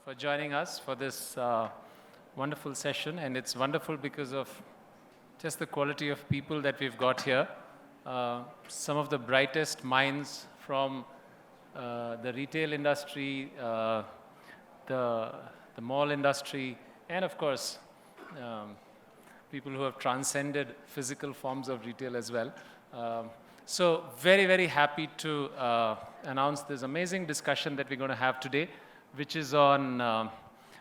for joining us for this wonderful session. And it's wonderful because of just the quality of people that we've got here. Some of the brightest minds from the retail industry, the mall industry, and of course, people who have transcended physical forms of retail as well. So very, very happy to announce this amazing discussion that we're going to have today, which is on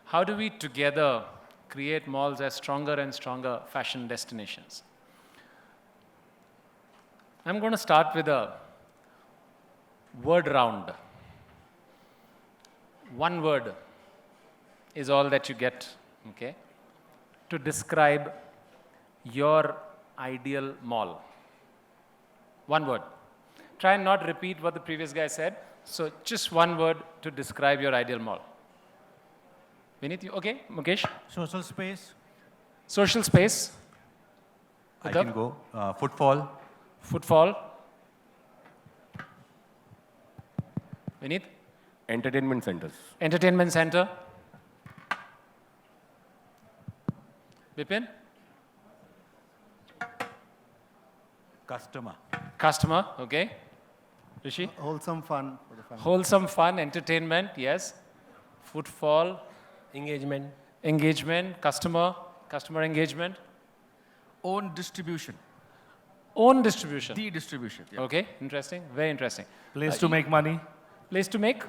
how do we together create malls as stronger and stronger fashion destinations. I'm going to start with a word round. One word is all that you get, okay, to describe your ideal mall. One word. Try and not repeat what the previous guy said. So just one word to describe your ideal mall. Vinit, you okay? Mukesh? Social space. Social space. I can go. Footfall. Footfall. Vinit? Entertainment centers. Entertainment center. Vipin? Customer. Customer, okay. Rishi? Wholesome fun for the family. Wholesome fun, entertainment, yes. Footfall, Engagement. engagement, customer engagement. Own distribution. Own distribution. The distribution. Yeah. Okay, interesting, very interesting. Place to make money. Place to make?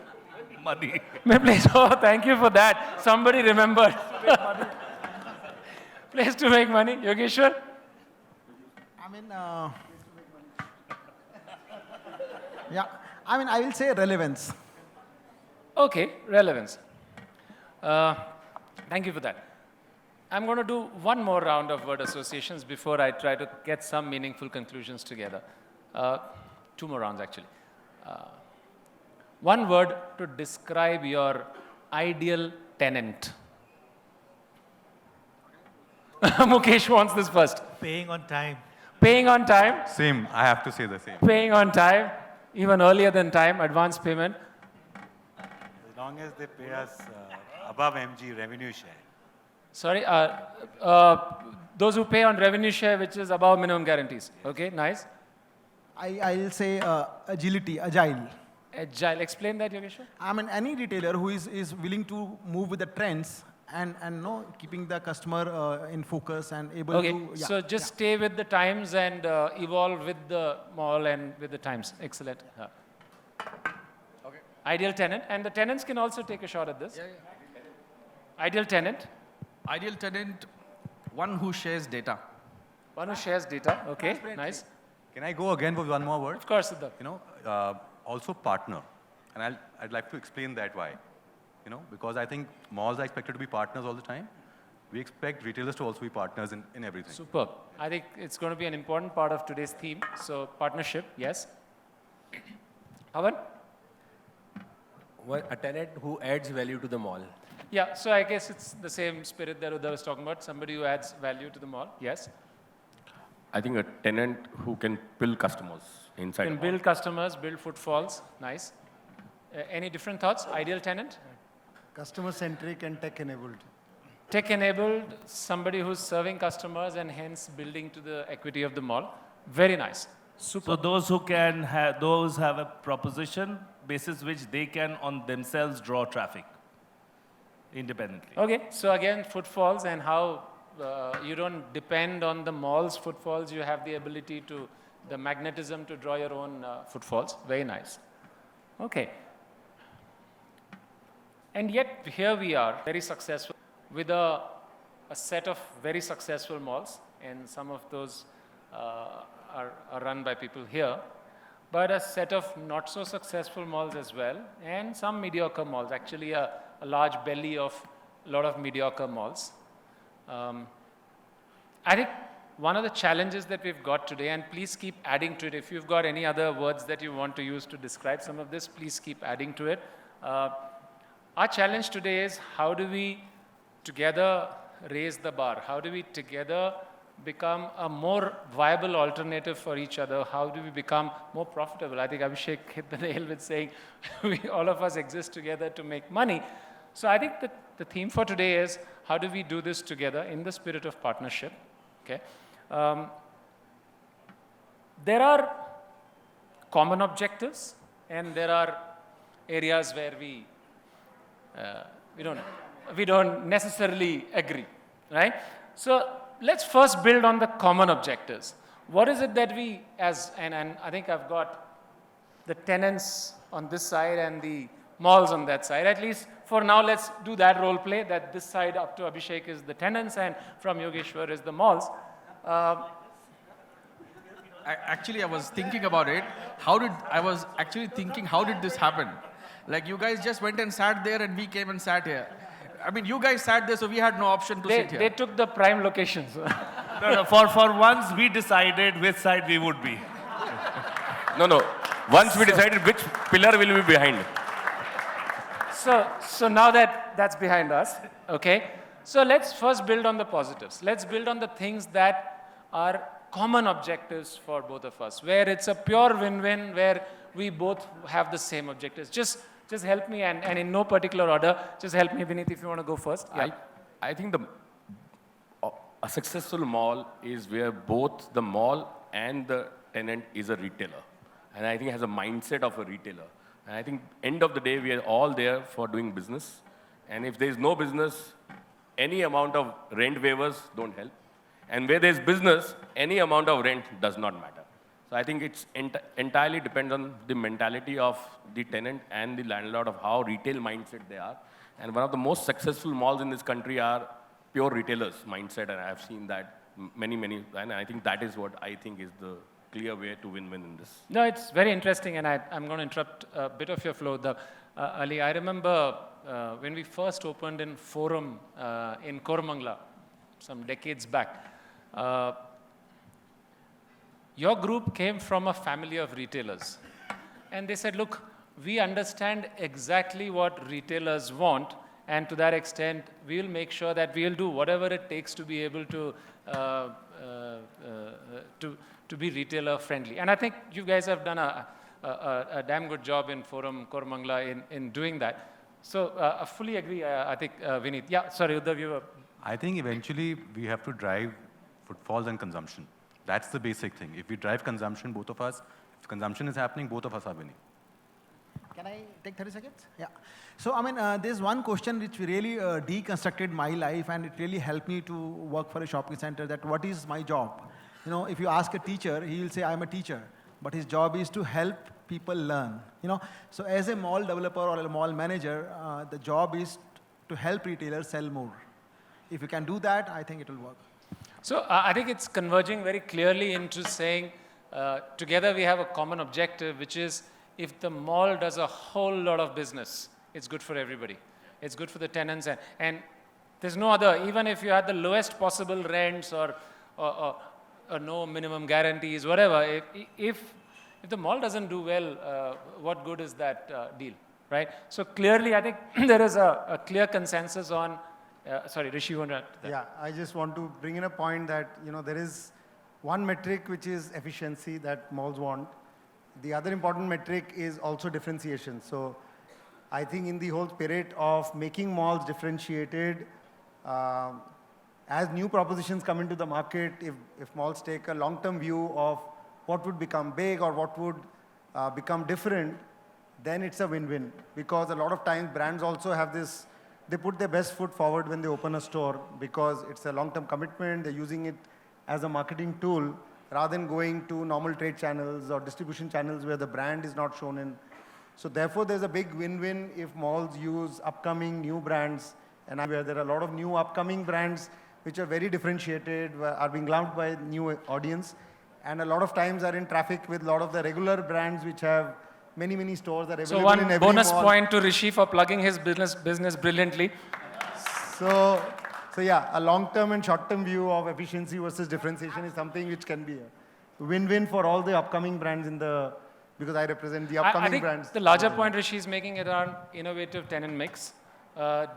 Money. Place, oh, thank you for that. Somebody remembered. Place to make money. Yogeshwar? I will say relevance. Okay, relevance. Thank you for that. I'm going to do one more round of word associations before I try to get some meaningful conclusions together. Two more rounds, actually. One word to describe your ideal tenant. Mukesh wants this first. Paying on time. Paying on time. Same. I have to say the same. Paying on time, even earlier than time, advance payment. As long as they pay us above MG revenue share. Sorry, those who pay on revenue share, which is above minimum guarantees. Okay, nice. I'll say agility, agile. Agile. Explain that, Yogeshwar. Any retailer who is willing to move with the trends and no, keeping the customer in focus and able Okay, to... Yeah, so just stay with the times and evolve with the mall and with the times. Excellent. Okay. Ideal tenant. And the tenants can also take a shot at this. Yeah. Ideal tenant. Ideal tenant, one who shares data. One who shares data. Okay, nice. Can I go again with one more word? Of course, Siddharth. Also partner. And I'd like to explain that why. Because I think malls are expected to be partners all the time. We expect retailers to also be partners in everything. Superb. I think it's going to be an important part of today's theme. So partnership, yes. Avan? A tenant who adds value to the mall. Yeah, so I guess it's the same spirit that Uday was talking about, somebody who adds value to the mall, yes. I think a tenant who can build customers inside Can the mall. build customers, build footfalls, nice. Any different thoughts? Ideal tenant? Customer-centric and tech-enabled. Tech-enabled, somebody who's serving customers and hence building to the equity of the mall. Very nice. Super. So those who can have, those have a proposition basis which they can on themselves draw traffic independently. Okay, so again, footfalls and how you don't depend on the mall's footfalls. You have the ability to, the magnetism to draw your own footfalls. Very nice. Okay. And yet, here we are, very successful, with a set of very successful malls, and some of those are run by people here, but a set of not so successful malls as well, and some mediocre malls, actually a large belly of a lot of mediocre malls. I think one of the challenges that we've got today, and please keep adding to it, if you've got any other words that you want to use to describe some of this, please keep adding to it. Our challenge today is how do we together raise the bar? How do we together become a more viable alternative for each other? How do we become more profitable? I think Abhishek hit the nail with saying all of us exist together to make money. So I think that the theme for today is how do we do this together in the spirit of partnership, okay? There are common objectives and there are areas where we don't necessarily agree, right? So let's first build on the common objectives. What is it that we, and I think I've got the tenants on this side and the malls on that side. At least for now, let's do that role play, that this side up to Abhishek is the tenants and from Yogeshwar is the malls. Actually, I was thinking about it. How did this happen? Like, you guys just went and sat there and we came and sat here. I mean, you guys sat there, so we had no option to sit here. They took the prime locations. No, for once we decided which side we would be. No. Once we decided which pillar will be behind. So now that's behind us, okay? So let's first build on the positives. Let's build on the things that are common objectives for both of us, where it's a pure win-win, where we both have the same objectives. Just help me, and in no particular order, just help me, Vineet, if you want to go first. Yeah. I think a successful mall is where both the mall and the tenant is a retailer. And I think it has a mindset of a retailer. And I think end of the day, we are all there for doing business. And if there is no business, any amount of rent waivers don't help. And where there's business, any amount of rent does not matter. So I think it's entirely depends on the mentality of the tenant and the landlord of how retail mindset they are. And one of the most successful malls in this country are pure retailers mindset, and I've seen that many, and I think that is what I think is the clear way to win-win in this. No, it's very interesting, and I'm going to interrupt a bit of your flow. Ali, I remember when we first opened in Forum in Koramangala some decades back. Your group came from a family of retailers. And they said, look, we understand exactly what retailers want. And to that extent, we'll make sure that we'll do whatever it takes to be able to be retailer friendly. And I think you guys have done a damn good job in Forum Koramangala in doing that. So I fully agree, I think, Vineet. Yeah, sorry, Uddhav, you were... I think eventually we have to drive footfalls and consumption. That's the basic thing. If we drive consumption, both of us, if consumption is happening, both of us are winning. Can I take 30 seconds? Yeah. So, I mean, there's one question which really deconstructed my life, and it really helped me to work for a shopping center, that what is my job? You know, if you ask a teacher, he will say, I'm a teacher. But his job is to help people learn. You know, so as a mall developer or a mall manager, the job is to help retailers sell more. If you can do that, I think it will work. So I think it's converging very clearly into saying, together we have a common objective, which is if the mall does a whole lot of business, it's good for everybody. It's good for the tenants, and there's no other, even if you had the lowest possible rents or no minimum guarantees, whatever, if the mall doesn't do well, what good is that deal, right? So clearly, I think there is a clear consensus on, sorry, Rishi, you want to... Yeah, I just want to bring in a point that, you know, there is one metric which is efficiency that malls want. The other important metric is also differentiation. So I think in the whole spirit of making malls differentiated, as new propositions come into the market, if malls take a long-term view of what would become big or what would become different, then it's a win-win. Because a lot of times brands also have this, they put their best foot forward when they open a store because it's a long-term commitment. They're using it as a marketing tool rather than going to normal trade channels or distribution channels where the brand is not shown in. So therefore, there's a big win-win if malls use upcoming new brands, and where there are a lot of new upcoming brands which are very differentiated, are being loved by new audience, and a lot of times are in traffic with a lot of the regular brands which have many stores that are available in every mall. So one bonus mall. point to Rishi for plugging his business brilliantly. So yeah, a long-term and short-term view of efficiency versus differentiation is something which can be a win-win for all the upcoming brands because I represent the upcoming I think brands. The larger point Rishi is making it around innovative tenant mix.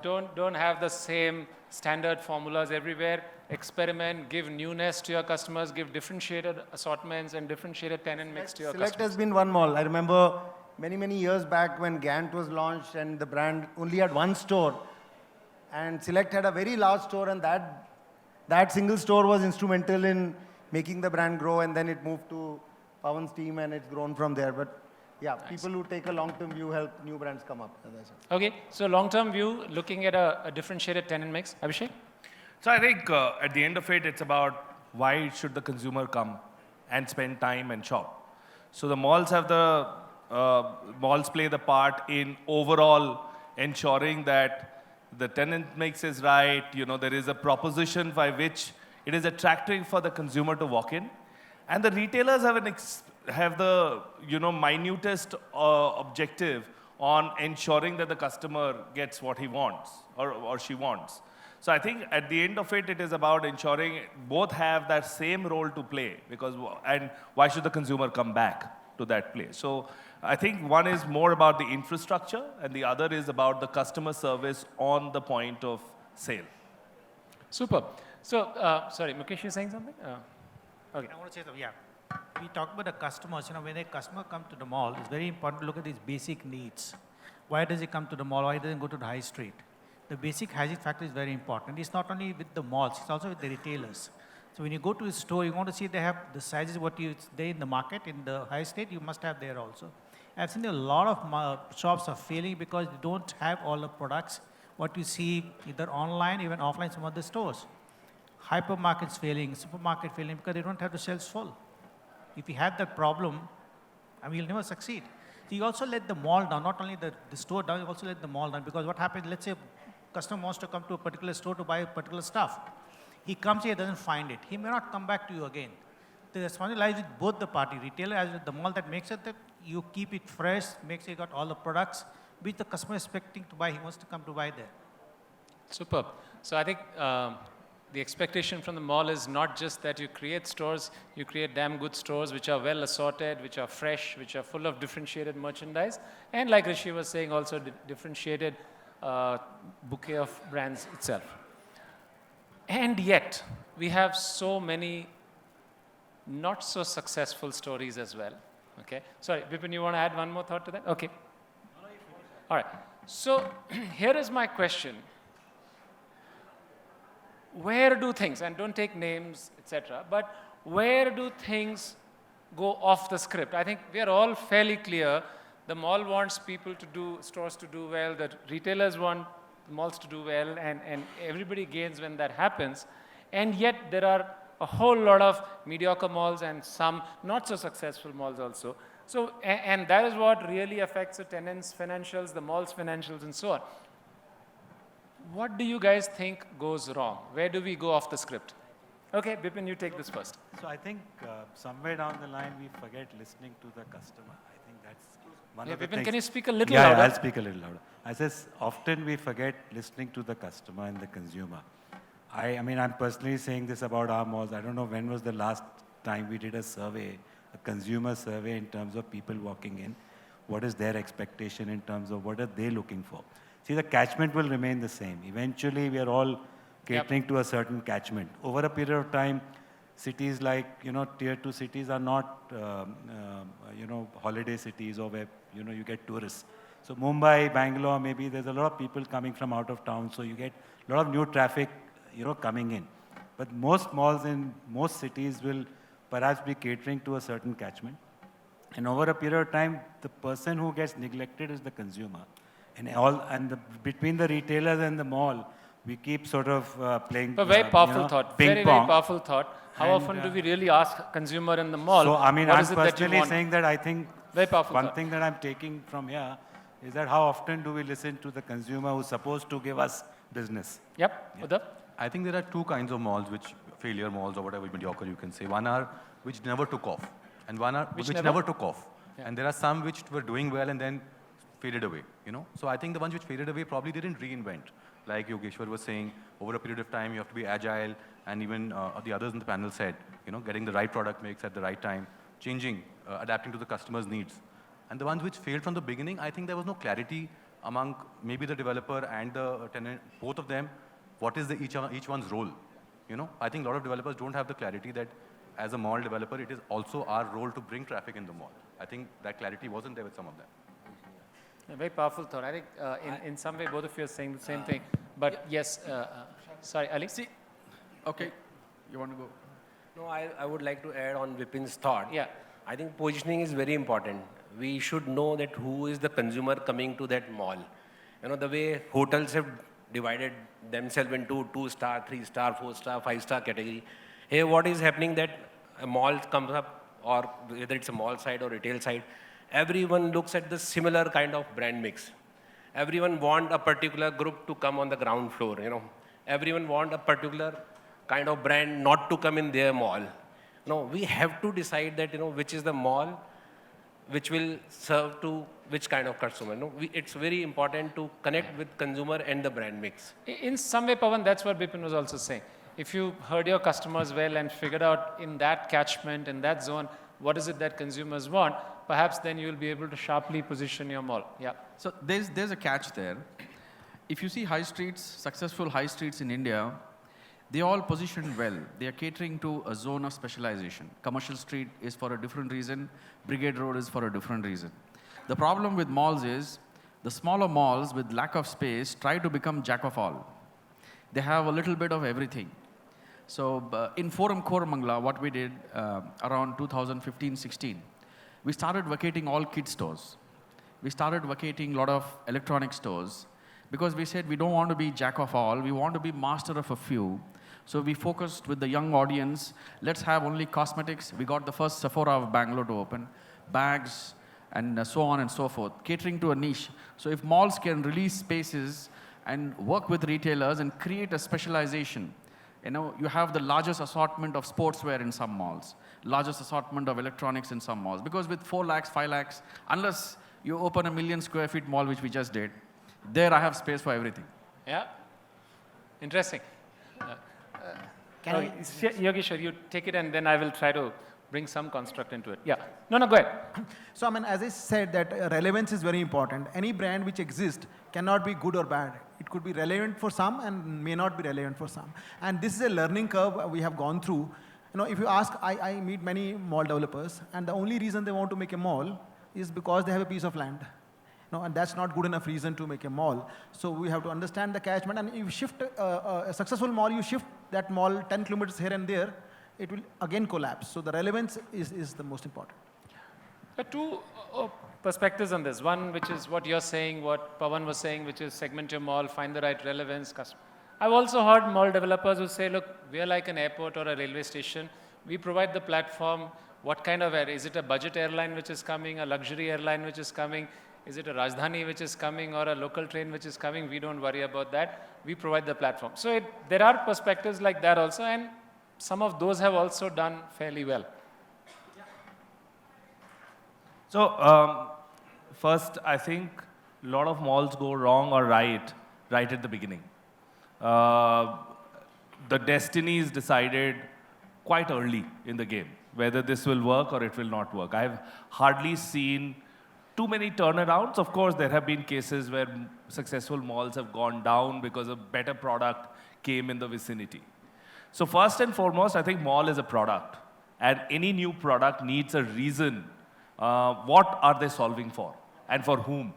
Don't have the same standard formulas everywhere. Experiment, give newness to your customers, give differentiated assortments and differentiated tenant mix to your Select customers. has been one mall. I remember many years back when Gant was launched and the brand only had one store, and Select had a very large store, and that single store was instrumental in making the brand grow, and then it moved to Pawan's team and it's grown from there. But yeah, people who take a long-term view help new brands come up, as I said. Okay, so long-term view, looking at a differentiated tenant mix. Abhishek? So I think at the end of it, it's about why should the consumer come and spend time and shop. So the malls have malls play the part in overall ensuring that the tenant mix is right. There is a proposition by which it is attractive for the consumer to walk in, and the retailers have the minutest objective on ensuring that the customer gets what he wants or she wants. So I think at the end of it, it is about ensuring both have that same role to play, and why should the consumer come back to that place? So I think one is more about the infrastructure and the other is about the customer service on the point of sale. Super. So, sorry, Mukesh, you're saying something? Okay. I want to say something, yeah. We talk about the customers, when a customer comes to the mall, it's very important to look at these basic needs. Why does he come to the mall? Why doesn't he go to the high street? The basic hygiene factor is very important. It's not only with the malls, it's also with the retailers. So when you go to a store, you want to see they have the sizes what they in the market, in the high street, you must have there also. I've seen a lot of shops are failing because they don't have all the products, what you see either online, even offline, some other stores. Hypermarkets failing, supermarket failing because they don't have the shelves full. If you have that problem, you'll never succeed. So you also let the mall down, not only the store down, you also let the mall down, because what happens, let's say a customer wants to come to a particular store to buy a particular stuff. He comes here, doesn't find it. He may not come back to you again. The responsibility lies with both the party, retailer as well as the mall, that makes it that you keep it fresh, makes sure you got all the products, which the customer is expecting to buy, he wants to come to buy there. Superb. So I think the expectation from the mall is not just that you create stores, you create damn good stores which are well assorted, which are fresh, which are full of differentiated merchandise, and like Rishi was saying, also differentiated bouquet of brands itself. And yet, we have so many not so successful stories as well. Okay. Sorry, Vipin, you want to add one more thought to that? Okay. All right. So here is my question. Where do things, and don't take names, etc., but where do things go off the script? I think we are all fairly clear. The mall wants stores to do well, the retailers want malls to do well, and everybody gains when that happens. And yet there are a whole lot of mediocre malls and some not so successful malls also. So, and that is what really affects the tenants' financials, the mall's financials, and so on. What do you guys think goes wrong? Where do we go off the script? Okay, Bipin, you take this first. So I think somewhere down the line we forget listening to the customer. I think that's one of the Bipin, things. can you speak a little louder? Yeah, I'll speak a little louder. I says often we forget listening to the customer and the consumer. I mean, I'm personally saying this about our malls. I don't know when was the last time we did a survey, a consumer survey in terms of people walking in. What is their expectation in terms of what are they looking for? See, the catchment will remain the same. Eventually, we are all catering to a certain catchment. Over a period of time, cities like, tier 2 cities are not, holiday cities or where, you get tourists. So Mumbai, Bangalore, maybe there's a lot of people coming from out of town. So you get a lot of new traffic, coming in. But most malls in most cities will perhaps be catering to a certain catchment. And over a period of time, the person who gets neglected is the consumer. And between the retailers and the mall, we keep sort of playing. A very powerful thought. Ping pong. Very powerful thought. How often do we really ask consumer in the mall? So I mean, what I'm is it that you personally want? saying that I think very powerful one thought. thing that I'm taking from here is that how often do we listen to the consumer who's supposed to give us business? Yep. Uddhav? I think there are two kinds of malls, failure malls or whatever mediocre you can say. One are which never took off, and one are which never took off. Yeah. And there are some which were doing well and then faded away, So I think the ones which faded away probably didn't reinvent. Like Yogeshwar was saying, over a period of time, you have to be agile, and even the others in the panel said, getting the right product mix at the right time, changing, adapting to the customer's needs. And the ones which failed from the beginning, I think there was no clarity among maybe the developer and the tenant, both of them, what is each one's role. I think a lot of developers don't have the clarity that as a mall developer, it is also our role to bring traffic in the mall. I think that clarity wasn't there with some of them. A very powerful thought. I think in some way both of you are saying the same thing. But yes, sorry, Ali. See, okay, you want to go? No, I would like to add on Vipin's thought. Yeah. I think positioning is very important. We should know that who is the consumer coming to that mall. You know, the way hotels have divided themselves into 2-star, 3-star, 4-star, 5-star category. Here, what is happening that a mall comes up, or whether it's a mall side or retail side, everyone looks at the similar kind of brand mix. Everyone want a particular group to come on the ground floor, you know. Everyone want a particular kind of brand not to come in their mall. No, we have to decide that, you know, which is the mall which will serve to which kind of customer. No, it's very important to connect with consumer and the brand mix. In some way, Pawan, that's what Bipin was also saying. If you heard your customers well and figured out in that catchment, in that zone, what is it that consumers want, perhaps then you will be able to sharply position your mall. Yeah. So there's a catch there. If you see high streets, successful high streets in India, they all positioned well. They are catering to a zone of specialization. Commercial Street is for a different reason. Brigade Road is for a different reason. The problem with malls is the smaller malls with lack of space try to become jack of all. They have a little bit of everything. So in Forum Koramangala, what we did around 2015-16, we started vacating all kid stores. We started vacating a lot of electronic stores because we said we don't want to be jack of all. We want to be master of a few. So we focused with the young audience. Let's have only cosmetics. We got the first Sephora of Bangalore to open, bags, and so on and so forth, catering to a niche. So if malls can release spaces and work with retailers and create a specialization, you know, you have the largest assortment of sportswear in some malls, largest assortment of electronics in some malls. Because with 4 lakhs, 5 lakhs, unless you open a 1 million square feet mall, which we just did, there I have space for everything. Yeah. Interesting. Yogeshwar, you take it and then I will try to bring some construct into it. Yeah. No, go ahead. So, I mean, as I said, that relevance is very important. Any brand which exists cannot be good or bad. It could be relevant for some and may not be relevant for some. And this is a learning curve we have gone through. You know, if you ask, I meet many mall developers, and the only reason they want to make a mall is because they have a piece of land. No, and that's not good enough reason to make a mall. So we have to understand the catchment, and if you shift a successful mall, you shift that mall 10 kilometers here and there, it will again collapse. So the relevance is the most important. There are two perspectives on this. One, which is what you're saying, what Pawan was saying, which is segment your mall, find the right relevance. I've also heard mall developers who say, look, we're like an airport or a railway station. We provide the platform. What kind of air? Is it a budget airline which is coming, a luxury airline which is coming? Is it a Rajdhani which is coming or a local train which is coming? We don't worry about that. We provide the platform. So there are perspectives like that also, and some of those have also done fairly well. So first, I think a lot of malls go wrong or right at the beginning. The destiny is decided quite early in the game, whether this will work or it will not work. I've hardly seen too many turnarounds. Of course, there have been cases where successful malls have gone down because a better product came in the vicinity. So first and foremost, I think mall is a product. And any new product needs a reason. What are they solving for? And for whom?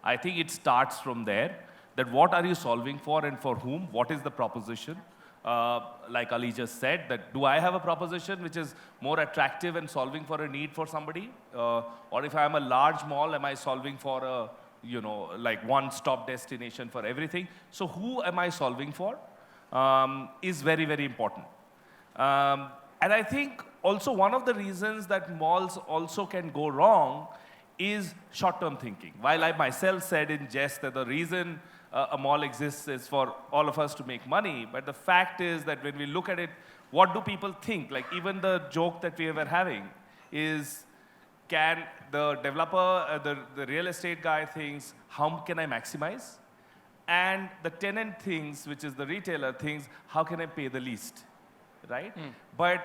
I think it starts from there. That what are you solving for and for whom? What is the proposition? Like Ali just said, that do I have a proposition which is more attractive and solving for a need for somebody? Or if I'm a large mall, am I solving for a, like one-stop destination for everything? So who am I solving for is very, very important. And I think also one of the reasons that malls also can go wrong is short-term thinking. While I myself said in jest that the reason a mall exists is for all of us to make money, but the fact is that when we look at it, what do people think? Like even the joke that we were having is, can the developer, the real estate guy thinks, how can I maximize? And the tenant thinks, which is the retailer, thinks, how can I pay the least? Right? But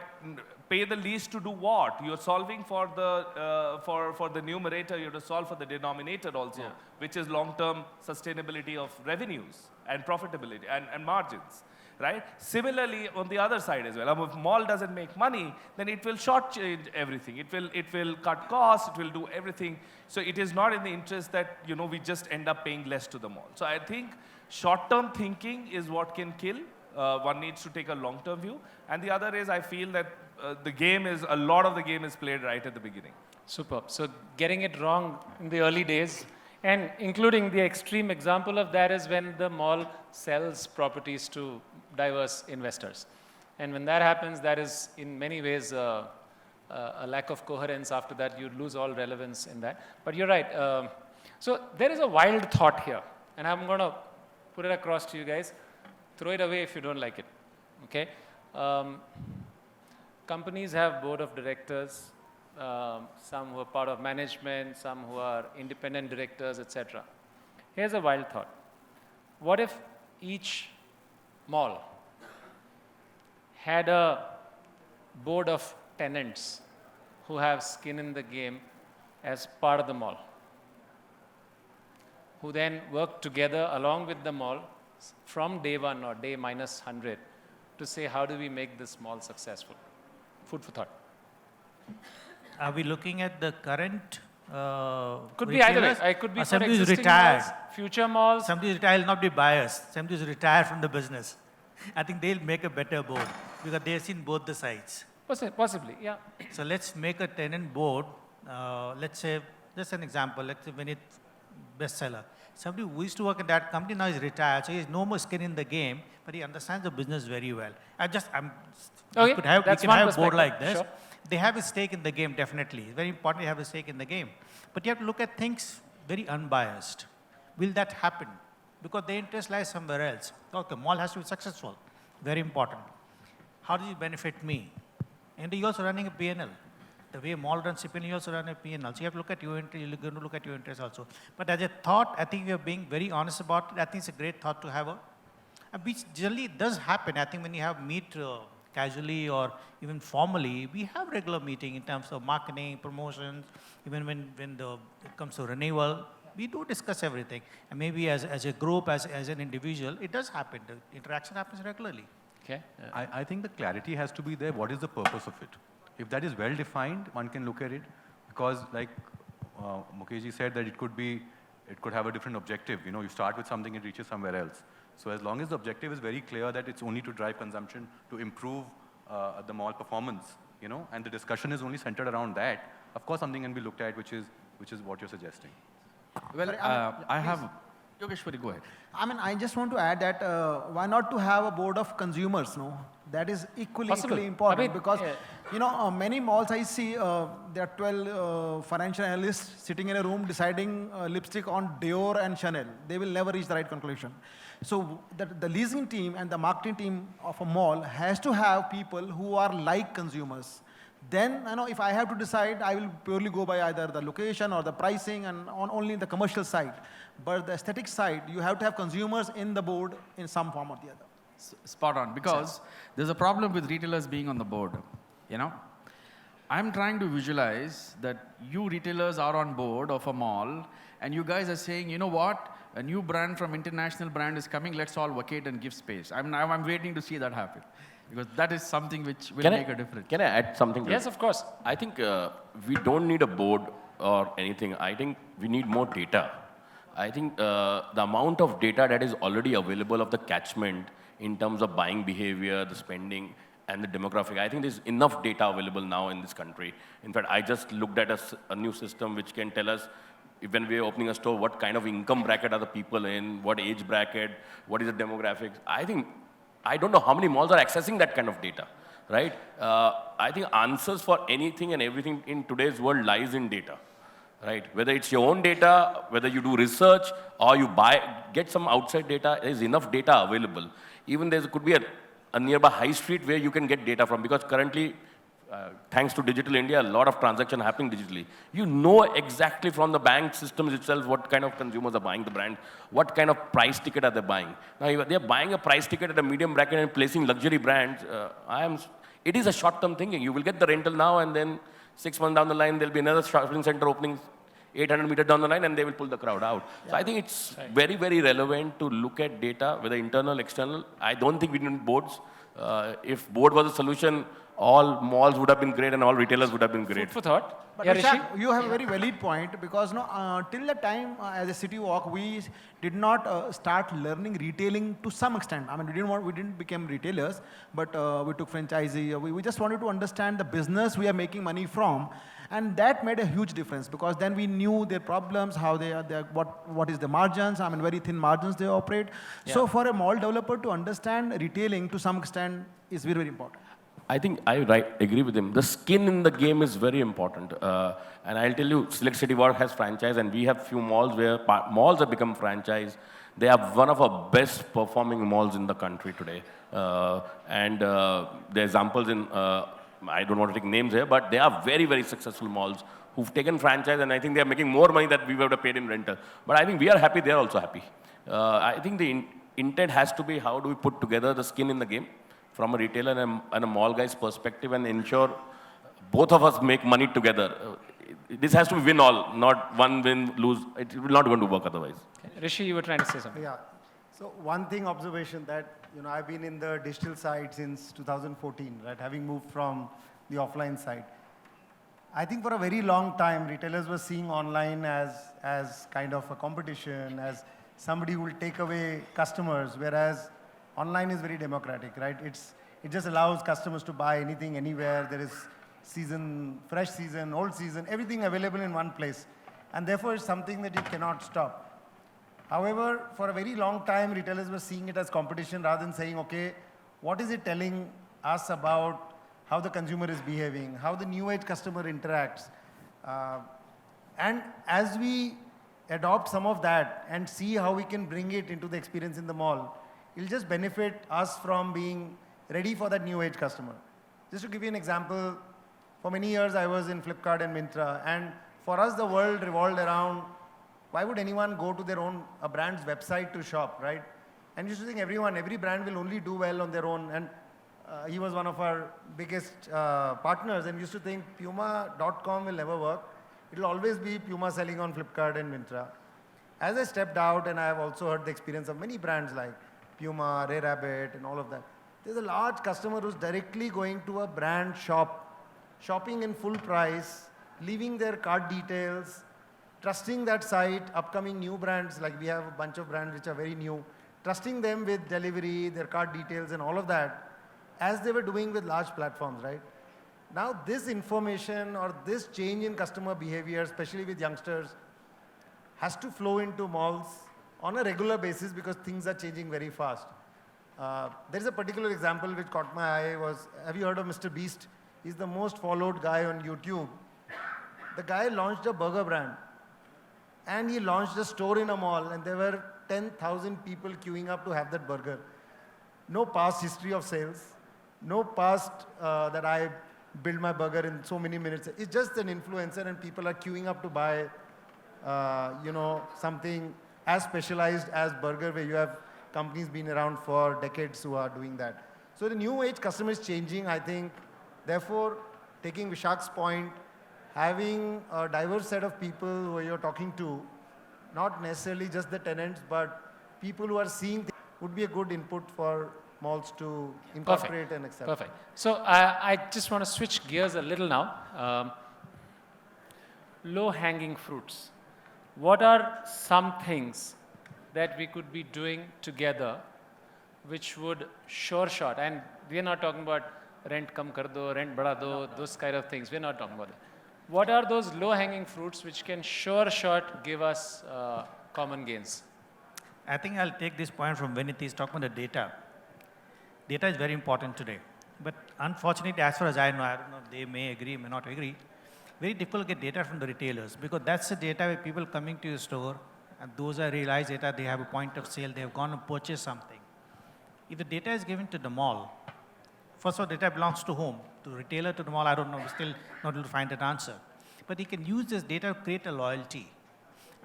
pay the least to do what? You're solving for the numerator, you have to solve for the denominator also, which is long-term sustainability of revenues and profitability and margins. right? Similarly, on the other side as well, if mall doesn't make money, then it will shortchange everything. It will cut costs, it will do everything. So it is not in the interest that, we just end up paying less to the mall. So I think short-term thinking is what can kill. One needs to take a long-term view. And the other is, I feel that a lot of the game is played right at the beginning. Superb. So getting it wrong in the early days, and including the extreme example of that is when the mall sells properties to diverse investors. And when that happens, that is in many ways a lack of coherence. After that, you lose all relevance in that. But you're right. So there is a wild thought here, and I'm going to put it across to you guys. Throw it away if you don't like it, okay? Companies have board of directors, some who are part of management, some who are independent directors, etc. Here's a wild thought. What if each mall had a board of tenants who have skin in the game as part of the mall, who then work together along with the mall from day one or day minus 100 to say, how do we make this mall successful? Food for thought. Are we looking at the current Could be either way. retailers? I could be Or for somebody who's existing retired. malls, future malls. Somebody who's retired will not be biased. Somebody who's retired from the business. I think they'll make a better board because they've seen both the sides. Possibly, yeah. So let's make a tenant board. Let's say, just an example, let's say when it's bestseller. Somebody who used to work in that company now is retired, so he has no more skin in the game, but he understands the business very well. Okay, we can have that's a one board perspective, like this. sure. They have a stake in the game, definitely. It's very important to have a stake in the game. But you have to look at things very unbiased. Will that happen? Because the interest lies somewhere else. Okay, mall has to be successful. Very important. How does it benefit me? And you're also running a P&L. The way mall runs a P&L, you also run a P&L. So you have to look at your interest, you're going to look at your interest also. But as a thought, I think we are being very honest about it. I think it's a great thought to have which generally does happen. I think when you have meet casually or even formally, we have regular meeting in terms of marketing, promotions, even when it comes to renewal, we do discuss everything. And maybe as a group, as an individual, it does happen. The interaction happens regularly. Okay. I think the clarity has to be there. What is the purpose of it? If that is well defined, one can look at it. Because like Mukeshji said, that it could have a different objective. You start with something, it reaches somewhere else. So as long as the objective is very clear that it's only to drive consumption, to improve the mall performance, and the discussion is only centered around that, of course something can be looked at which is what you're suggesting. Well, Sorry, I have... Yogeshwari, go ahead. I just want to add that why not to have a board of consumers, no? That is equally important because, many malls I see, there are 12 financial analysts sitting in a room deciding lipstick on Dior and Chanel. They will never reach the right conclusion. So the leasing team and the marketing team of a mall has to have people who are like consumers. Then, if I have to decide, I will purely go by either the location or the pricing and on only the commercial side. But the aesthetic side, you have to have consumers in the board in some form or the other. Spot on, because there's a problem with retailers being on the board, I'm trying to visualize that you retailers are on board of a mall and you guys are saying, you know what, a new brand from international brand is coming, let's all vacate and give space. I'm waiting to see that happen. Because that is something which will make a difference. Can I add something? Yes, of course. I think we don't need a board or anything. I think we need more data. I think the amount of data that is already available of the catchment in terms of buying behavior, the spending, and the demographic, I think there's enough data available now in this country. In fact, I just looked at a new system which can tell us when we're opening a store, what kind of income bracket are the people in, what age bracket, what is the demographics. I don't know how many malls are accessing that kind of data, right? I think answers for anything and everything in today's world lies in data, right? Whether it's your own data, whether you do research, or you get some outside data, there's enough data available. Even there could be a nearby high street where you can get data from, because currently, thanks to Digital India, a lot of transactions happening digitally. You know exactly from the bank systems itself what kind of consumers are buying the brand, what kind of price ticket are they buying. Now, if they're buying a price ticket at a medium bracket and placing luxury brands, it is a short-term thinking. You will get the rental now and then 6 months down the line, there'll be another shopping center opening. 800 meters down the line and they will pull the crowd out. So I think it's very, very relevant to look at data, whether internal, external. I don't think we need boards. If board was a solution, all malls would have been great and all retailers would have been great. Food for thought. But Yeah, Vishak, Rishi? you have a very valid point because no, till the time as a city walk, we did not start learning retailing to some extent. I mean, we didn't become retailers, but we took franchisee. We just wanted to understand the business we are making money from, and that made a huge difference because then we knew their problems, how they are, what is the margins. I mean, very thin margins they operate. So for a mall developer to understand retailing to some extent is very, very important. I think I agree with him. The skin in the game is very important. And I'll tell you, Select City Walk has franchise and we have few malls where malls have become franchise. They are one of our best performing malls in the country today. And there are examples in, I don't want to take names here, but they are very, very successful malls who've taken franchise and I think they are making more money than we would have paid in rental. But I think we are happy, they are also happy. I think the intent has to be how do we put together the skin in the game from a retailer and a mall guy's perspective and ensure both of us make money together. This has to win all, not one win, lose. It will not going to work otherwise. Rishi, you were trying to say something. Yeah. So one thing observation that, I've been in the digital side since 2014, right? Having moved from the offline side. I think for a very long time, retailers were seeing online as kind of a competition, as somebody who will take away customers, whereas online is very democratic, right? It just allows customers to buy anything, anywhere. There is season, fresh season, old season, everything available in one place. And therefore, it's something that you cannot stop. However, for a very long time, retailers were seeing it as competition rather than saying, okay, what is it telling us about how the consumer is behaving, how the new age customer interacts? And as we adopt some of that and see how we can bring it into the experience in the mall, it'll just benefit us from being ready for that new age customer. Just to give you an example, for many years I was in Flipkart and Myntra, and for us the world revolved around why would anyone go to their own a brand's website to shop, right? And you used to think every brand will only do well on their own. And he was one of our biggest partners, and we used to think Puma.com will never work. It will always be Puma selling on Flipkart and Myntra. As I stepped out, and I have also heard the experience of many brands like Puma, Ray Rabbit, and all of that. There's a large customer who's directly going to a brand shop, shopping in full price, leaving their card details, trusting that site, upcoming new brands, like we have a bunch of brands which are very new, trusting them with delivery, their card details, and all of that, as they were doing with large platforms, right? Now, this information or this change in customer behavior, especially with youngsters, has to flow into malls on a regular basis because things are changing very fast. There is a particular example which caught my eye was, have you heard of Mr. Beast? He's the most followed guy on YouTube. The guy launched a burger brand and he launched a store in a mall and there were 10,000 people queuing up to have that burger. No past history of sales, no past that I build my burger in so many minutes. It's just an influencer and people are queuing up to buy, something as specialized as burger, where you have companies been around for decades who are doing that. So the new age customer is changing, I think. Therefore, taking Vishak's point, having a diverse set of people who you're talking to, not necessarily just the tenants, but people who are seeing things, would be a good input for malls to incorporate and accept. Perfect. So I just want to switch gears a little now. Low-hanging fruits. What are some things that we could be doing together which would sure shot, and we're not talking about rent kam kar do, rent bada do, those kind of things, we're not talking about that. What are those low-hanging fruits which can sure shot give us common gains? I think I'll take this point from Vinith. He's talking about the data. Data is very important today. But unfortunately, as far as I don't know, they may agree, may not agree, very difficult to get data from the retailers because that's the data where people coming to your store, and those are realized data, they have a point of sale, they have gone and purchased something. If the data is given to the mall, first of all, data belongs to whom? To the retailer, to the mall, I don't know, we're still not able to find that answer. But he can use this data to create a loyalty.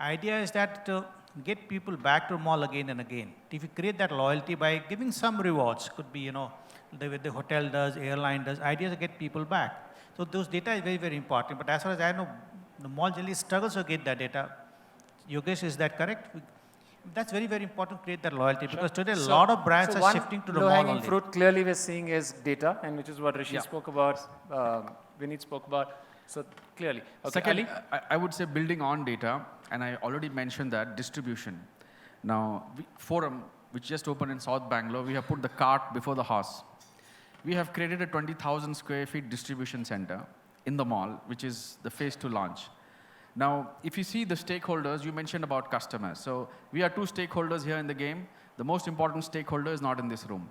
Idea is that to get people back to the mall again and again. If you create that loyalty by giving some rewards, could be, the way the hotel does, airline does, idea is to get people back. So those data is very, very important. But as far as I know, The mall generally struggles to get that data. Yogesh, is that correct? That's very, very important to create that loyalty because today a lot of brands are shifting to the mall low-hanging only. fruit clearly we're seeing is data, and which is what Rishi Yeah. spoke about, Vineet spoke about. So clearly. Okay, Second, Ali? I would say building on data, and I already mentioned that distribution. Now, Forum, which just opened in South Bangalore, we have put the cart before the horse. We have created a 20,000 square feet distribution center in the mall, which is the phase 2 launch. Now, if you see the stakeholders, you mentioned about customers. So we are two stakeholders here in the game. The most important stakeholder is not in this room.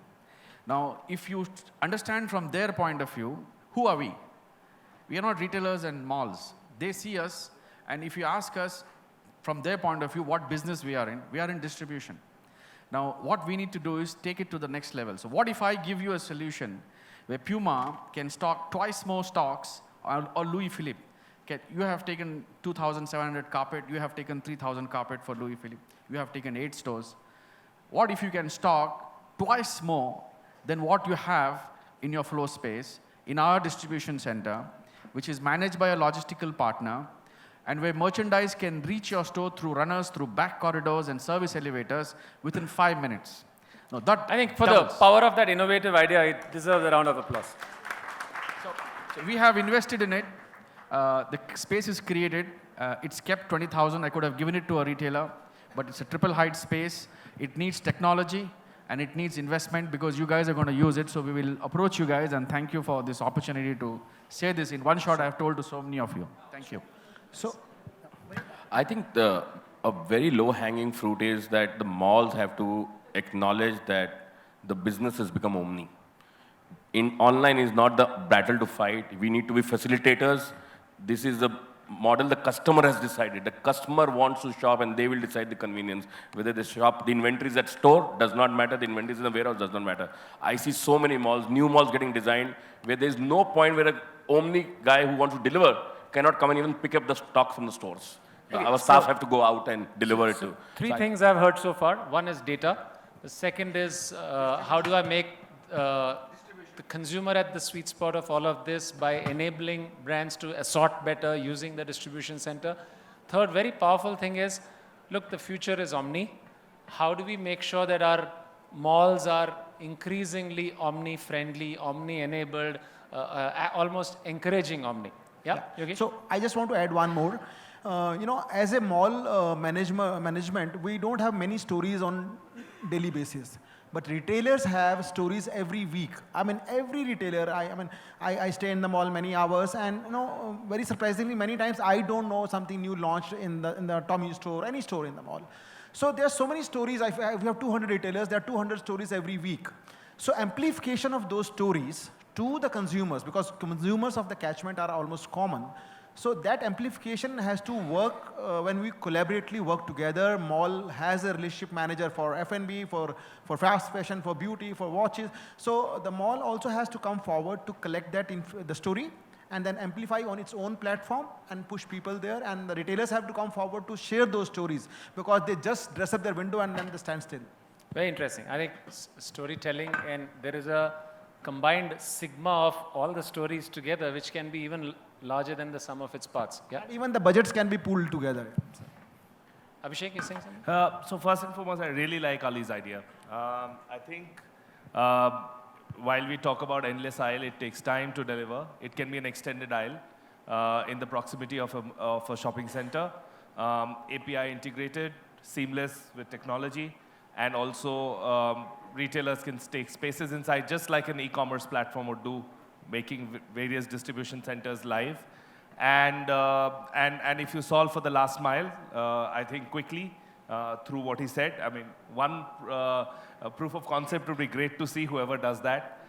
Now, if you understand from their point of view, who are we? We are not retailers and malls. They see us, and if you ask us from their point of view what business we are in distribution. Now, what we need to do is take it to the next level. So what if I give you a solution where Puma can stock twice more stocks or Louis Philippe? You have taken 2,700 carpet, you have taken 3,000 carpet for Louis Philippe, you have taken 8 stores. What if you can stock twice more than what you have in your floor space in our distribution center, which is managed by a logistical partner, and where merchandise can reach your store through runners, through back corridors and service elevators within 5 minutes. Now that I think for doubles. the power of that innovative idea, it deserves a round of applause. So we have invested in it. The space is created. It's kept 20,000. I could have given it to a retailer, but it's a triple height space. It needs technology and it needs investment because you guys are going to use it. So we will approach you guys and thank you for this opportunity to say this in one shot. I have told to so many of you. Thank you. So, I think a very low-hanging fruit is that the malls have to acknowledge that the business has become omni. Online is not the battle to fight. We need to be facilitators. This is the model the customer has decided. The customer wants to shop and they will decide the convenience. Whether they shop, the inventory is at store, does not matter. The inventory is in the warehouse, does not matter. I see so many malls, new malls getting designed where there's no point where an omni guy who wants to deliver cannot come and even pick up the stock from the stores. Our staff have to go out and deliver it to. Three things I've heard so far. One is data. The second is how do I make the consumer at the sweet spot of all of this by enabling brands to assort better using the distribution center. Third, very powerful thing is, look, the future is omni. How do we make sure that our malls are increasingly omni-friendly, omni-enabled, almost encouraging omni? Yeah? Yogesh? So I just want to add one more. As a mall management, we don't have many stories on daily basis. But retailers have stories every week. I mean, every retailer, I stay in the mall many hours and, very surprisingly, many times I don't know something new launched in the Tommy store, any store in the mall. So there are so many stories. If we have 200 retailers, there are 200 stories every week. So amplification of those stories to the consumers, because consumers of the catchment are almost common. So that amplification has to work when we collaboratively work together. Mall has a relationship manager for F&B, for fast fashion, for beauty, for watches. So the mall also has to come forward to collect that the story and then amplify on its own platform and push people there. And the retailers have to come forward to share those stories because they just dress up their window and then they stand still. Very interesting. I think storytelling, and there is a combined sigma of all the stories together, which can be even larger than the sum of its parts. Yeah. And even the budgets can be pooled together. Abhishek, you saying something? So first and foremost, I really like Ali's idea. I think while we talk about endless aisle, it takes time to deliver. It can be an extended aisle in the proximity of a shopping center, API integrated, seamless with technology, and also retailers can take spaces inside just like an e-commerce platform would do, making various distribution centers live. And if you solve for the last mile, I think quickly, through what he said, I mean, one proof of concept would be great to see. Whoever does that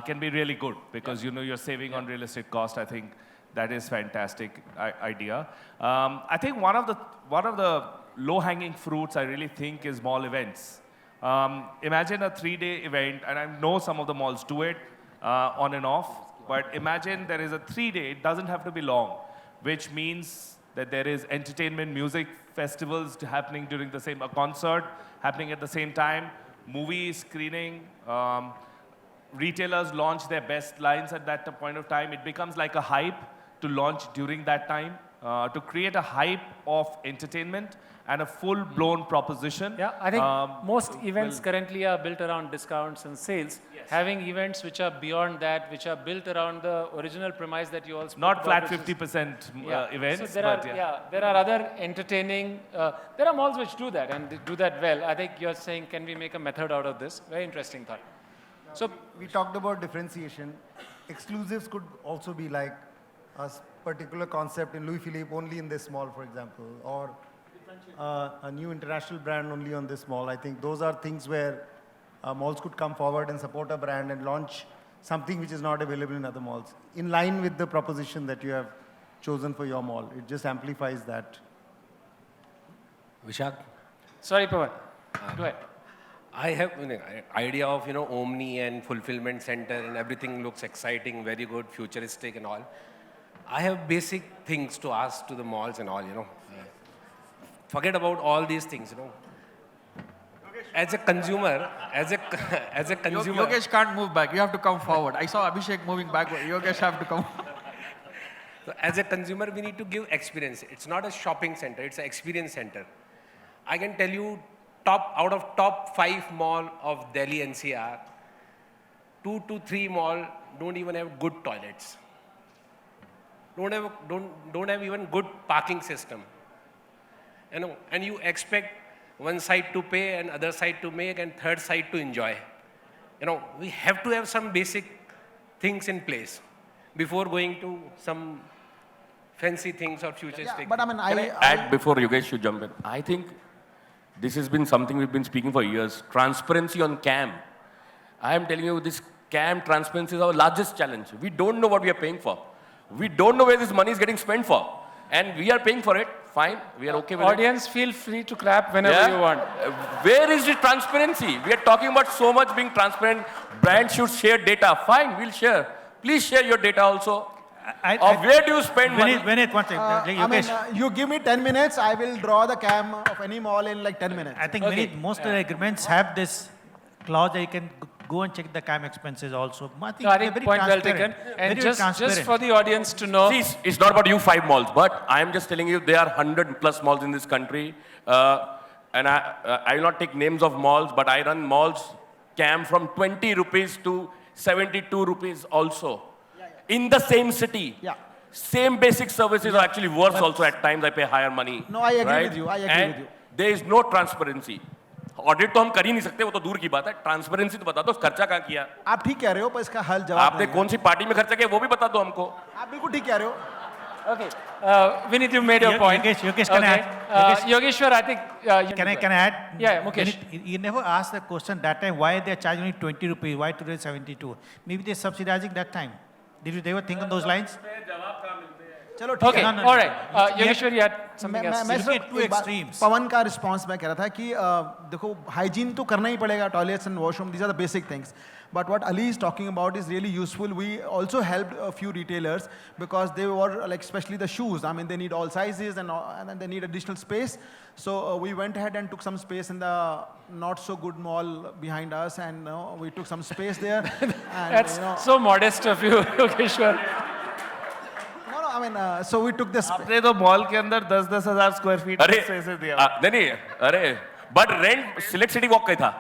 can be really good because you're saving on real estate cost. I think that is fantastic idea. I think one of the low-hanging fruits I really think is mall events. Imagine a 3-day event, and I know some of the malls do it on and off, but imagine there is a 3-day, it doesn't have to be long, which means that there is entertainment, music festivals happening during the same, a concert happening at the same time, movie screening, retailers launch their best lines at that point of time. It becomes like a hype to launch during that time. to create a hype of entertainment and a full-blown proposition. Yeah, I think most events currently are built around discounts and sales. Yes. Having events which are beyond that, which are built around the original premise that you all spoke Not about, flat which is- 50% Yeah. events, So but there are other entertaining, there are malls which do that and they do that well. I think you're saying, can we make a method out of this? Very interesting thought. So We talked about differentiation. Exclusives could also be like a particular concept in Louis Philippe only in this mall, for example, or a new international brand only on this mall. I think those are things where malls could come forward and support a brand and launch something which is not available in other malls, in line with the proposition that you have chosen for your mall. It just amplifies that. Vishak, sorry, Pawan. Go ahead. I have an idea of, Omni and fulfillment center and everything looks exciting, very good, futuristic and all. I have basic things to ask to the malls and all, Forget about all these things, As a consumer, as a consumer. Yogesh can't move back. You have to come forward. I saw Abhishek moving backward. Yogesh have to come. So as a consumer, we need to give experience. It's not a shopping center, it's an experience center. I can tell you, out of top 5 mall of Delhi NCR, 2 to 3 mall don't even have good toilets. Don't have even good parking system. And you expect one side to pay and other side to make and third side to enjoy. We have to have some basic things in place before going to some fancy things or futuristic. Yeah, but I mean, Can I add before Yogesh you jump in? I think this has been something we've been speaking for years. Transparency on CAM. I am telling you, this CAM transparency is our largest challenge. We don't know what we are paying for. We don't know where this money is getting spent for. And we are paying for it. Fine, we are okay with Audience, feel free to clap whenever you want. Where is the transparency? We are talking about so much being transparent. Brands should share data. Fine, we'll share. Please share your data also. Where do you spend money? Vinit, one second. Yogesh. You give me 10 minutes, I will draw the cam of any mall in like 10 minutes. I think Okay. most of the agreements have this clause that you can go and check the CAM expenses also. I think, No, I they're think very point well taken. transparent. And Very just transparent. for the audience to know, See, it's not about you 5 malls, but I am just telling you there are 100 plus malls in this country. And I will not take names of malls, but I run malls CAM from 20 rupees to 72 rupees also. In the same city. Yeah. Same basic services are actually worse also at times. I pay higher money. No, I agree right? with you. I agree And with you. there is no transparency. Audit तो हम कर ही नहीं सकते, वो तो दूर की बात है. ट्रांसपेरेंसी तो बता दो, खर्चा कहाँ किया. आप ठीक कह रहे हो, पर इसका हल जवाब आपने नहीं है. कौन सी पार्टी में खर्चा किया वो भी बता दो हमको. आप बिल्कुल ठीक कह रहे हो. okay, Vinit, you made your point. Yogesh, can I Okay. add? Yogeshwar, I think you Can I need add? Yeah, Mukesh. You never asked the question that time why they are charging only 20 rupees, why today 72? Maybe they're subsidizing that time. Did you ever think on those lines? चलो ठीक Okay, है. No, no, all no. right. Yogeshwar, you had something else. मैं Look at सिर्फ two एक बात- extremes. पवन का response मैं कह रहा था कि देखो हाइजीन तो करना ही पड़ेगा, toilets and washroom, these are the basic things. But what Ali is talking about is really useful. We also helped a few retailers because they were like, especially the shoes. I mean, they need all sizes and then they need additional space. So we went ahead and took some space in the not so good mall behind us, and we took some space there. And, That's so modest of you, Yogeshwar. No, I mean, so we took this. आपने तो mall के अंदर 10-10 हजार square feet अरे से दिया. नहीं, अरे but rent select city walk का ही था.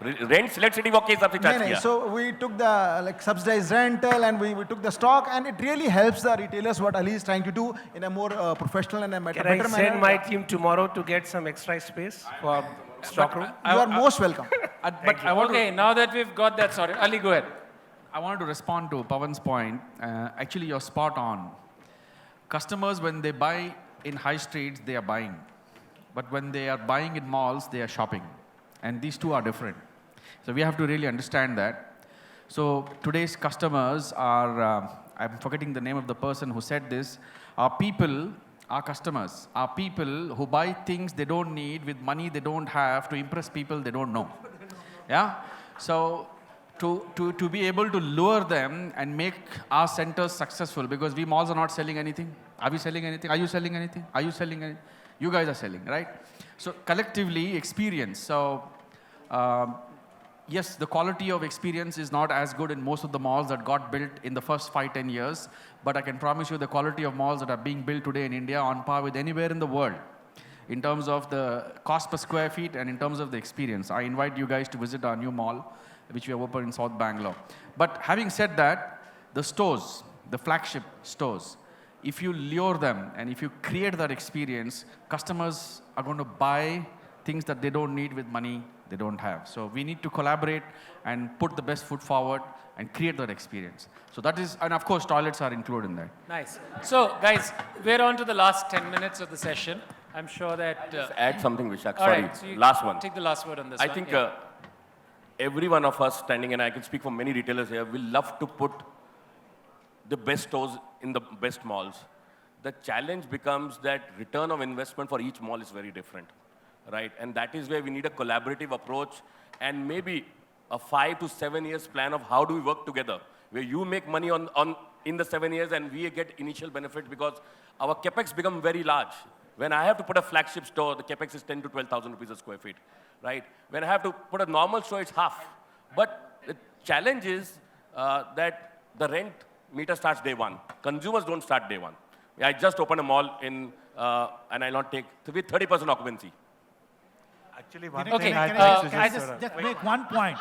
रेंट सिलेक्ट सिटी वॉक के हिसाब से चार्ज किया. So we took the like subsidized rental and we took the stock, and it really helps the retailers what Ali is trying to do in a more professional and a better can I manner. send my team tomorrow to get some extra space for stock room? You are most welcome. But I want Okay, now that we've got that sorted, Ali, go ahead. I wanted to respond to Pawan's point. Actually, you're spot on. Customers, when they buy in high streets, they are buying. But when they are buying in malls, they are shopping. And these two are different. So we have to really understand that. So today's customers are, I'm forgetting the name of the person who said this, are people, are customers, are people who buy things they don't need with money they don't have to impress people they don't know. Yeah? So to be able to lure them and make our centers successful, because we malls are not selling anything. Are we selling anything? Are you selling anything? Are you selling anything? You guys are selling, right? So collectively, experience. So yes, the quality of experience is not as good in most of the malls that got built in the first 5-10 years, but I can promise you the quality of malls that are being built today in India are on par with anywhere in the world in terms of the cost per square feet and in terms of the experience. I invite you guys to visit our new mall, which we have opened in South Bangalore. But having said that, the stores, the flagship stores, if you lure them and if you create that experience, customers are going to buy things that they don't need with money they don't have. So we need to collaborate and put the best foot forward and create that experience. So that is, and of course, toilets are included in that. Nice. So, guys, we're on to the last 10 minutes of the session. I'm sure that... Just add something, Vishak. all Sorry, right, so you last one. Take the last word on this I one. think Yeah. every one of us standing, and I can speak for many retailers here, will love to put the best stores in the best malls. The challenge becomes that return of investment for each mall is very different, right? And that is where we need a collaborative approach and maybe a 5 to 7 years plan of how do we work together, where you make money in the 7 years and we get initial benefit because our capex become very large. When I have to put a flagship store, the capex is 10 to 12,000 rupees a square feet, right? When I have to put a normal store, it's half. But the challenge is that the rent meter starts day one. Consumers don't start day one. I just opened a mall in, and I'll not take, with 30% occupancy. Actually, one Okay, thing I'd can like to I Just make one point.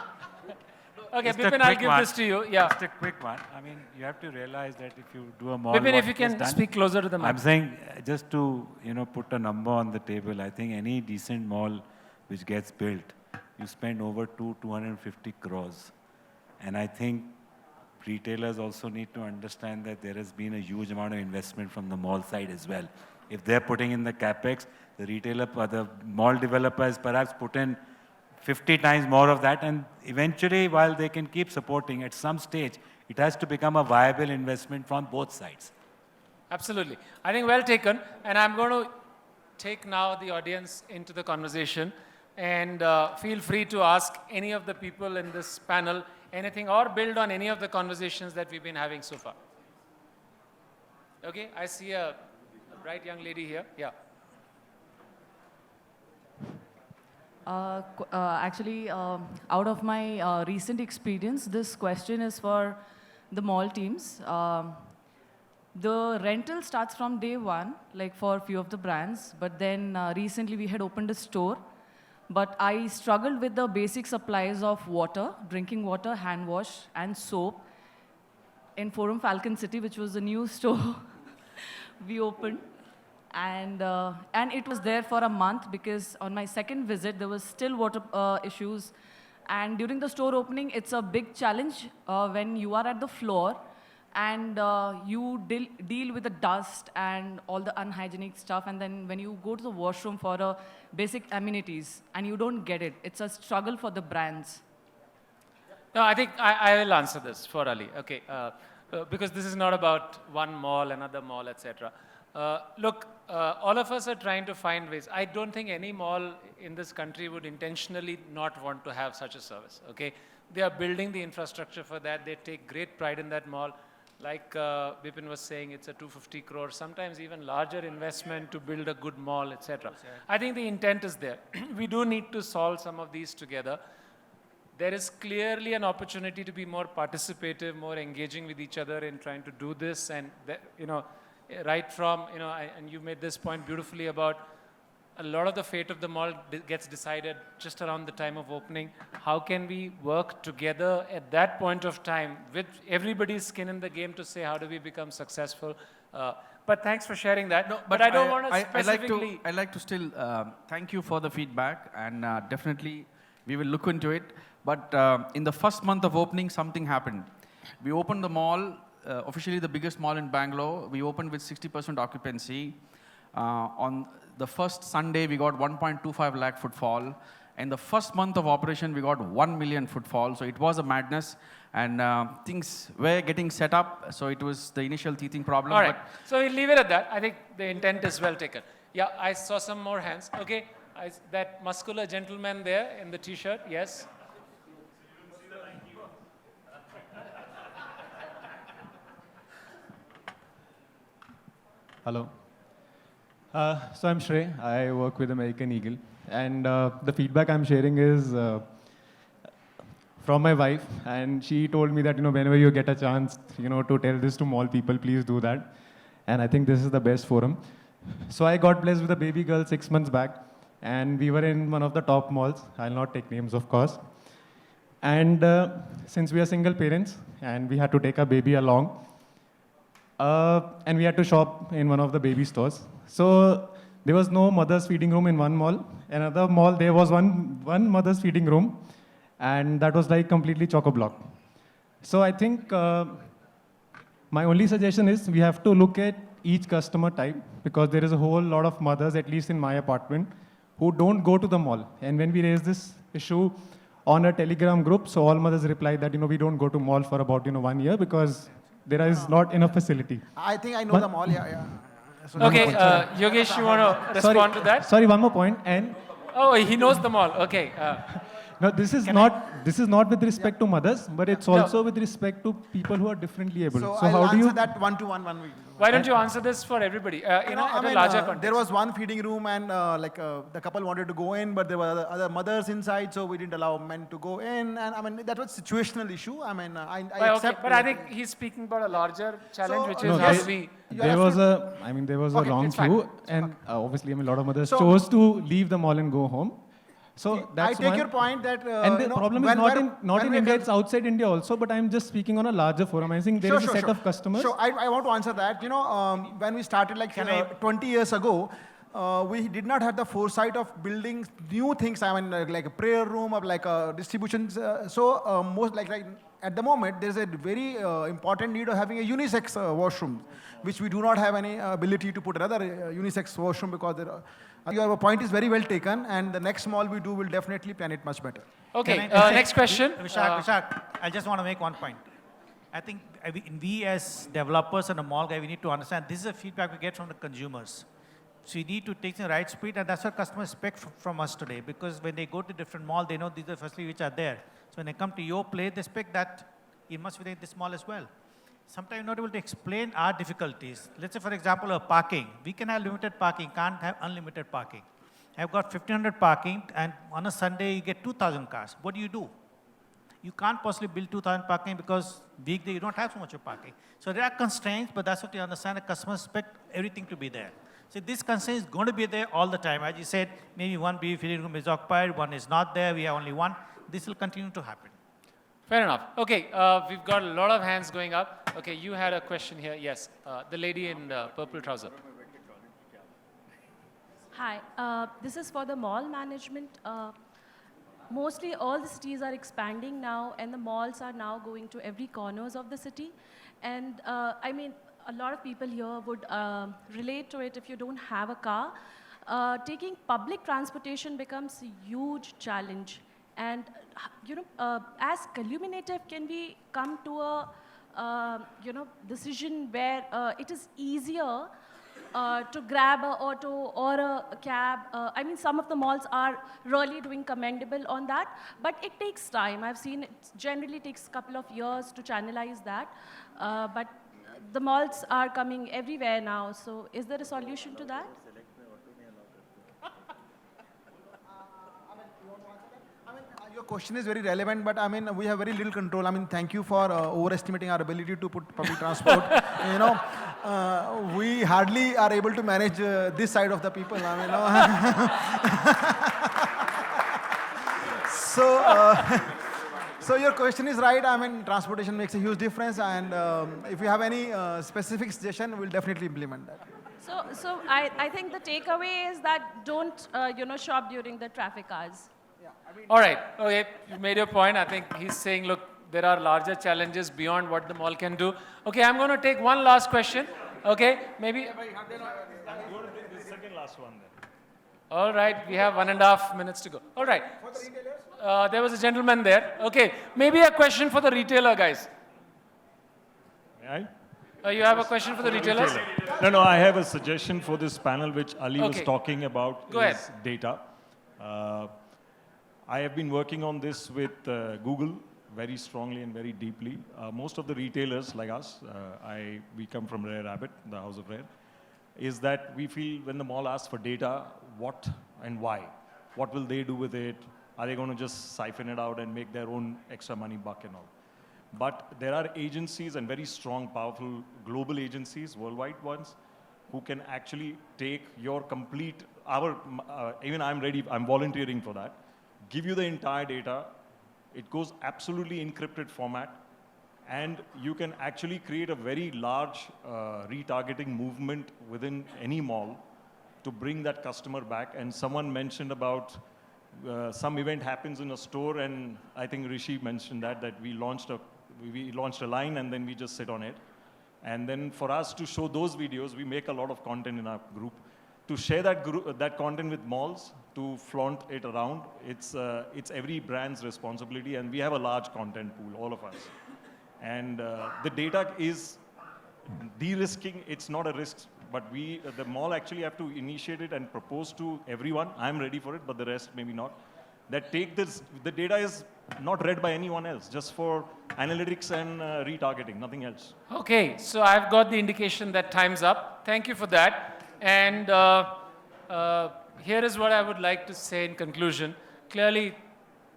Okay, Just a Bipin, I'll quick give one. this to you. Yeah. Just a quick one. I mean, you have to realize that if you do a mall, Bipin, if what you is can done- speak closer to the mic. I'm saying, just to put a number on the table, I think any decent mall which gets built, you spend over 250 crores. And I think retailers also need to understand that there has been a huge amount of investment from the mall side as well. If they're putting in the capex, the retailer, the mall developers perhaps put in 50 times more of that, and eventually, while they can keep supporting, at some stage, it has to become a viable investment from both sides. Absolutely. I think well taken. And I'm going to take now the audience into the conversation. And feel free to ask any of the people in this panel anything or build on any of the conversations that we've been having so far. Okay, I see a bright young lady here. Yeah. Actually, out of my recent experience, this question is for the mall teams. The rental starts from day one, like for a few of the brands, but then recently we had opened a store, but I struggled with the basic supplies of water, drinking water, hand wash, and soap in Forum Falcon City, which was a new store we opened. And it was there for a month because on my second visit, there was still water issues. And during the store opening, it's a big challenge when you are at the floor and you deal with the dust and all the unhygienic stuff. And then when you go to the washroom for basic amenities and you don't get it, it's a struggle for the brands. No, I think I will answer this for Ali. Okay, because this is not about one mall, another mall, etc. Look, all of us are trying to find ways. I don't think any mall in this country would intentionally not want to have such a service, okay? They are building the infrastructure for that. They take great pride in that mall. Like Bipin was saying, it's a 250 crore, sometimes even larger investment to build a good mall, etc. I think the intent is there. We do need to solve some of these together. There is clearly an opportunity to be more participative, more engaging with each other in trying to do this. And, right from, and you made this point beautifully about a lot of the fate of the mall gets decided just around the time of opening. How can we work together at that point of time with everybody's skin in the game to say how do we become successful? But thanks for sharing that. No, but I don't want to specifically... I'd like to still thank you for the feedback, and definitely we will look into it. But in the first month of opening, something happened. We opened the mall, officially the biggest mall in Bangalore. We opened with 60% occupancy. On the first Sunday, we got 1.25 lakh footfall. And the first month of operation, we got 1 million footfall. So it was a madness. And things were getting set up. So it was the initial teething problem. All right. So we'll leave it at that. I think the intent is well taken. Yeah, I saw some more hands. Okay. That muscular gentleman there in the T-shirt. Yes. Hello. So I'm Shrey. I work with American Eagle. And the feedback I'm sharing is from my wife, and she told me that, whenever you get a chance, to tell this to mall people, please do that. And I think this is the best forum. So I got blessed with a baby girl 6 months back, and we were in one of the top malls. I'll not take names, of course. And since we are single parents, and we had to take our baby along, and we had to shop in one of the baby stores. So there was no mother's feeding room in one mall. Another mall, there was one mother's feeding room, and that was like completely chock-a-block. So I think my only suggestion is we have to look at each customer type, because there is a whole lot of mothers, at least in my apartment, who don't go to the mall. And when we raise this issue on a Telegram group, so all mothers replied that, we don't go to mall for about, 1 year because there is not enough facility. I think I know the mall, yeah. So Okay, Yogesh, you want to respond to that? Sorry, one more point. And Oh, he knows them all. Okay. no, this is not with respect to mothers, but it's also with respect to people who are differently able. So So I'll how do answer you? that one-to-one one week. Why don't you answer this for everybody? At a larger context. There was one feeding room, and the couple wanted to go in, but there were other mothers inside, so we didn't allow men to go in. And that was situational issue. I accept. But I think he's speaking about a larger challenge, So, which no, is yes, how we. There was a Okay, long it's fine. queue, and obviously, a lot of mothers So- chose to leave the mall and go home. So I that's take one. your point that And the problem is not in when India; it's outside India also. But I'm just speaking on a larger forum. I think there is a set of customers. Sure, I want to answer that. When we started 20 years ago, we did not have the foresight of building new things. Like a prayer room, or like distributions. Most like at the moment, there's a very important need of having a unisex washroom, which we do not have any ability to put another unisex washroom because there are. Your point is very well taken, and the next mall we do will definitely plan it much better. Okay, next question. Vishak, I just want to make one point. I think we as developers and a mall guy, we need to understand this is a feedback we get from the consumers. So we need to take the right speed, and that's what customers expect from us today. Because when they go to different mall, they know these are the facilities which are there. So when they come to your place, they expect that it must be there in this mall as well. Sometimes you're not able to explain our difficulties. Let's say, for example, parking. We can have limited parking, can't have unlimited parking. I've got 1,500 parking, and on a Sunday, you get 2,000 cars. What do? You can't possibly build 2,000 parking because weekday you don't have so much of parking. So there are constraints, but that's what you understand. The customers expect everything to be there. So this constraint is going to be there all the time. As you said, maybe one baby feeding room is occupied, one is not there, we have only one. This will continue to happen. Fair enough. Okay, we've got a lot of hands going up. Okay, you had a question here. Yes, the lady in purple trouser. Hi, this is for the mall management. Mostly all the cities are expanding now, and the malls are now going to every corners of the city. And a lot of people here would relate to it if you don't have a car. Taking public transportation becomes a huge challenge. And, as Illuminative, can we come to a, decision where it is easier to grab an auto or a cab? Some of the malls are really doing commendable on that, but it takes time. I've seen it generally takes a couple of years to channelize that, but the malls are coming everywhere now. So is there a solution to that? Your question is very relevant, but we have very little control. Thank you for overestimating our ability to put public transport. We hardly are able to manage this side of the people. So your question is right. Transportation makes a huge difference, and if you have any specific suggestion, we'll definitely implement that. So I think the takeaway is that don't shop during the traffic hours. All right. Okay, you made your point. I think he's saying, look, there are larger challenges beyond what the mall can do. Okay, I'm going to take one last question. Okay, maybe. The second last one then. All right, we have 1.5 minutes to go. All right. There was a gentleman there. Okay, maybe a question for the retailer, guys. May I? You have a question for the retailers? No, I have a suggestion for this panel, which Ali was Okay. talking about. Go is ahead. Data. I have been working on this with Google very strongly and very deeply. Most of the retailers like us, we come from Rare Rabbit, the house of Rare, is that we feel when the mall asks for data, what and why? What will they do with it? Are they going to just siphon it out and make their own extra money buck and all? But there are agencies and very strong, powerful global agencies, worldwide ones, who can actually take your complete, even I'm ready, I'm volunteering for that, give you the entire data. It goes absolutely encrypted format, and you can actually create a very large retargeting movement within any mall to bring that customer back. And someone mentioned about some event happens in a store, and I think Rishi mentioned that we launched a line and then we just sit on it. And then for us to show those videos, we make a lot of content in our group. To share that content with malls, to flaunt it around, it's every brand's responsibility, and we have a large content pool, all of us. And the data is de-risking, it's not a risk, but the mall actually have to initiate it and propose to everyone. I'm ready for it, but the rest maybe not. That the data is not read by anyone else, just for analytics and retargeting, nothing else. Okay, so I've got the indication that time's up. Thank you for that. And here is what I would like to say in conclusion. Clearly,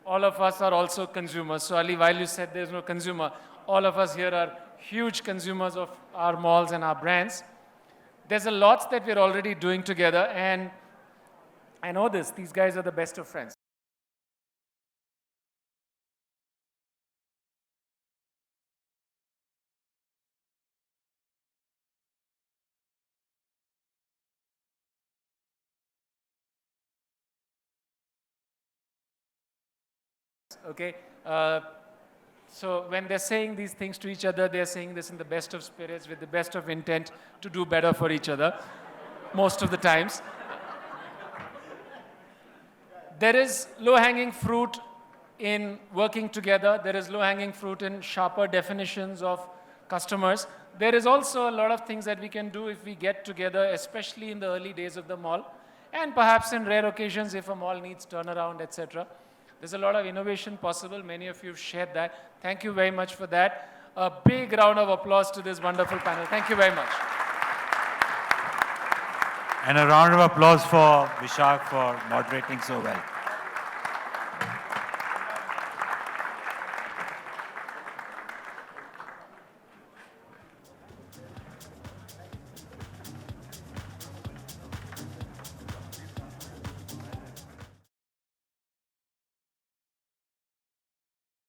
all of us are also consumers. So Ali, while you said there's no consumer, all of us here are huge consumers of our malls and our brands. There's a lot that we're already doing together, and I know this, these guys are the best of friends. Okay, so when they're saying these things to each other, they're saying this in the best of spirits, with the best of intent to do better for each other, most of the times. There is low-hanging fruit in working together. There is low-hanging fruit in sharper definitions of customers. There is also a lot of things that we can do if we get together, especially in the early days of the mall, and perhaps in rare occasions if a mall needs turnaround, etc. There's a lot of innovation possible. Many of you have shared that. Thank you very much for that. A big round of applause to this wonderful panel. Thank you very much. And a round of applause for Vishak for moderating so well.